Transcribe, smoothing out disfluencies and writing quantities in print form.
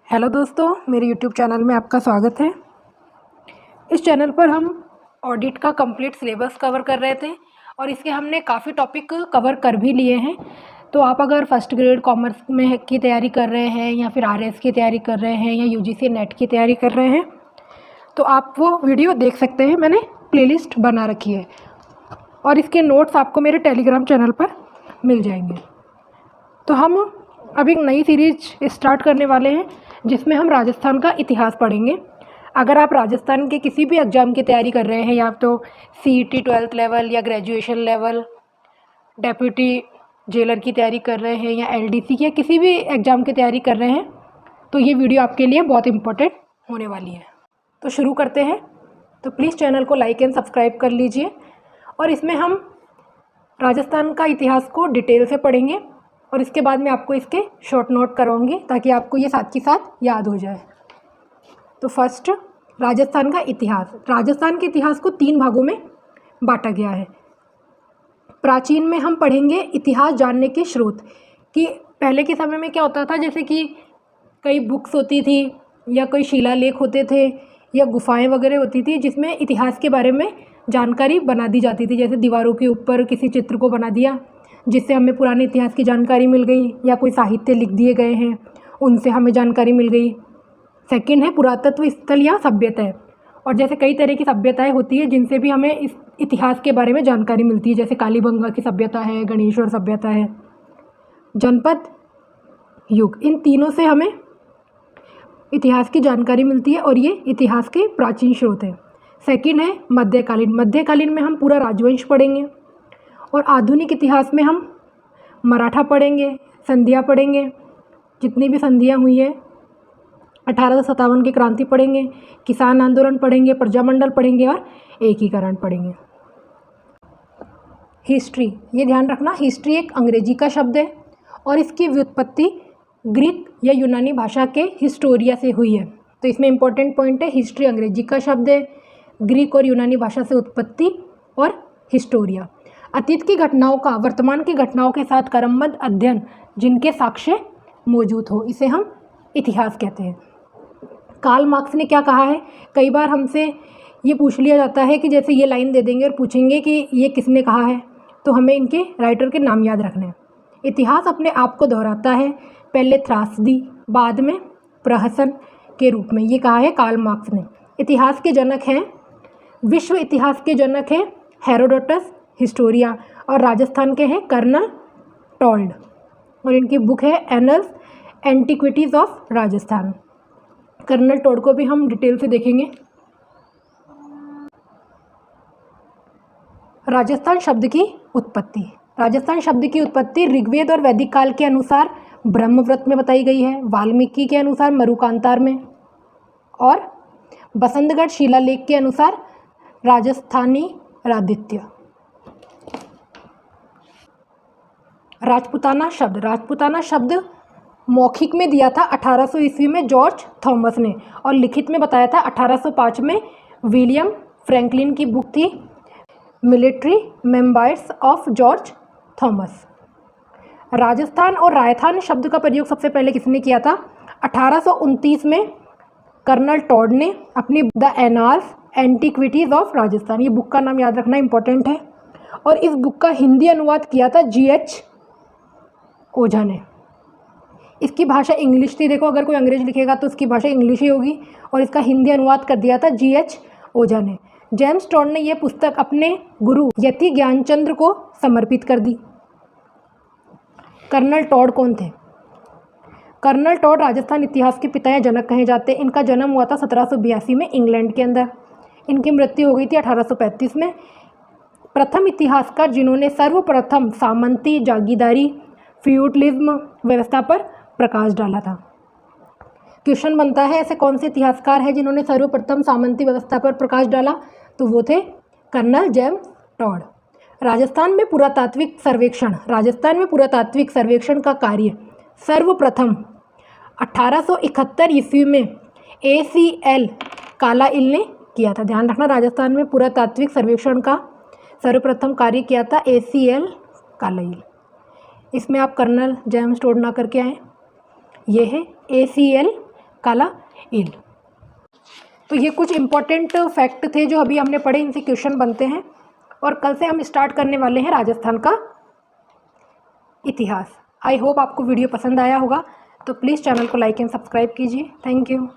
Hello दोस्तों, मेरे YouTube channel में आपका स्वागत है। इस चैनल पर हम ऑडिट का कंप्लीट सिलेबस कवर कर रहे थे और इसके हमने काफ़ी टॉपिक कवर कर भी लिए हैं। तो आप अगर फर्स्ट ग्रेड कॉमर्स में की तैयारी कर रहे हैं या फिर आरएस की तैयारी कर रहे हैं या यूजीसी नेट की तैयारी कर रहे हैं तो आप वो वीडियो देख सकते हैं। मैंने प्लेलिस्ट बना रखी है और इसके नोट्स आपको मेरे टेलीग्राम चैनल पर मिल जाएंगे। तो हम अब एक नई सीरीज स्टार्ट करने वाले हैं जिसमें हम राजस्थान का इतिहास पढ़ेंगे। अगर आप राजस्थान के किसी भी एग्ज़ाम की तैयारी कर रहे हैं या तो सीईटी 12th लेवल या ग्रेजुएशन लेवल, डेप्यूटी जेलर की तैयारी कर रहे हैं या एलडीसी की या किसी भी एग्ज़ाम की तैयारी कर रहे हैं तो ये वीडियो आपके लिए बहुत इम्पोर्टेंट होने वाली है। तो शुरू करते हैं। तो प्लीज़ चैनल को लाइक एंड सब्सक्राइब कर लीजिए और इसमें हम राजस्थान का इतिहास को डिटेल से पढ़ेंगे और इसके बाद मैं आपको इसके शॉर्ट नोट कराऊंगी ताकि आपको ये साथ के साथ याद हो जाए। तो फर्स्ट, राजस्थान का इतिहास। राजस्थान के इतिहास को 3 भागों में बांटा गया है। प्राचीन में हम पढ़ेंगे इतिहास जानने के स्रोत कि पहले के समय में क्या होता था, जैसे कि कई बुक्स होती थी या कोई शिलालेख होते थे या गुफाएं वगैरह होती थी जिसमें इतिहास के बारे में जानकारी बना दी जाती थी। जैसे दीवारों के ऊपर किसी चित्र को बना दिया जिससे हमें पुराने इतिहास की जानकारी मिल गई, या कोई साहित्य लिख दिए गए हैं उनसे हमें जानकारी मिल गई। सेकंड है पुरातत्व स्थल या सभ्यताएं, और जैसे कई तरह की सभ्यताएं होती है जिनसे भी हमें इस इतिहास के बारे में जानकारी मिलती है, जैसे कालीबंगा की सभ्यता है, गणेश्वर सभ्यता है। जनपद युग, इन तीनों से हमें इतिहास की जानकारी मिलती है और ये इतिहास के प्राचीन स्रोत हैं। सेकंड है मध्यकालीन। मध्यकालीन में हम पूरा राजवंश पढ़ेंगे और आधुनिक इतिहास में हम मराठा पढ़ेंगे, संधियाँ पढ़ेंगे, जितनी भी संधियाँ हुई है, 1857 की क्रांति पढ़ेंगे, किसान आंदोलन पढ़ेंगे, प्रजामंडल पढ़ेंगे और एकीकरण पढ़ेंगे। हिस्ट्री, ये ध्यान रखना, हिस्ट्री एक अंग्रेजी का शब्द है और इसकी व्युत्पत्ति ग्रीक या यूनानी भाषा के हिस्टोरिया से हुई है। तो इसमें इंपॉर्टेंट पॉइंट है, हिस्ट्री अंग्रेजी का शब्द है, ग्रीक और यूनानी भाषा से उत्पत्ति और हिस्टोरिया। अतीत की घटनाओं का वर्तमान की घटनाओं के साथ क्रमबद्ध अध्ययन जिनके साक्ष्य मौजूद हो, इसे हम इतिहास कहते हैं। कार्ल मार्क्स ने क्या कहा है, कई बार हमसे ये पूछ लिया जाता है कि जैसे ये लाइन दे देंगे और पूछेंगे कि ये किसने कहा है, तो हमें इनके राइटर के नाम याद रखने हैं। इतिहास अपने आप को दोहराता है, पहले त्रासदी बाद में प्रहसन के रूप में, ये कहा है कार्ल मार्क्स ने। इतिहास के जनक हैं, विश्व इतिहास के जनक हैं हेरोडोटस, हिस्टोरिया, और राजस्थान के हैं कर्नल टॉल्ड और इनकी बुक है annals antiquities of Rajasthan. Colonel टॉल्ड को भी हम डिटेल से देखेंगे। राजस्थान शब्द की उत्पत्ति। राजस्थान शब्द की उत्पत्ति ऋग्वेद और वैदिक काल के अनुसार ब्रह्मव्रत में बताई गई है, वाल्मीकि के अनुसार मरुकांतार में और बसंतगढ़ शिलालेख के अनुसार राजस्थानी रादित्य। राजपूताना शब्द। राजपूताना शब्द मौखिक में दिया था 1800 ईस्वी में जॉर्ज थॉमस ने और लिखित में बताया था 1805 में विलियम फ्रैंकलिन की बुक थी military memoirs of George Thomas. Rajasthan और रायथान शब्द का प्रयोग सबसे पहले किसने किया था, 1829 में कर्नल टॉड ने अपनी the annals antiquities of Rajasthan, ये बुक का नाम याद रखना इंपॉर्टेंट है, और इस बुक का हिंदी अनुवाद किया था GH ओझा ने। इसकी भाषा इंग्लिश थी, देखो अगर कोई अंग्रेज लिखेगा तो उसकी भाषा इंग्लिश ही होगी, और इसका हिंदी अनुवाद कर दिया था GH ओझा ने। जेम्स टॉड ने यह पुस्तक अपने गुरु यति ज्ञानचंद्र को समर्पित कर दी। कर्नल टॉड कौन थे? कर्नल टॉड राजस्थान इतिहास के पिता या जनक कहे जाते हैं। इनका जन्म हुआ था 1782 में इंग्लैंड के अंदर। इनकी मृत्यु हो गई थी 1835 में। प्रथम इतिहासकार जिन्होंने सर्वप्रथम सामंती जागीरदारी फ्यूडलिज्म व्यवस्था पर प्रकाश डाला था। क्वेश्चन बनता है ऐसे कौन से इतिहासकार हैं जिन्होंने सर्वप्रथम सामंती व्यवस्था पर प्रकाश डाला, तो वो थे कर्नल जेम्स टॉड। राजस्थान में पुरातात्विक सर्वेक्षण। राजस्थान में पुरातात्विक सर्वेक्षण का कार्य सर्वप्रथम 1871 ईस्वी में ACL कालाइल ने किया था। ध्यान रखना, राजस्थान में पुरातात्विक सर्वेक्षण का सर्वप्रथम कार्य किया था ACL कालाइल। इसमें आप कर्नल जेम्स टॉड ना करके आए, ये है ACL काला ईल। तो ये कुछ इम्पोर्टेंट फैक्ट थे जो अभी हमने पढ़े, इनसे क्वेश्चन बनते हैं। और कल से हम स्टार्ट करने वाले हैं राजस्थान का इतिहास। आई होप आपको वीडियो पसंद आया होगा, तो प्लीज़ चैनल को लाइक एंड सब्सक्राइब कीजिए। Thank you.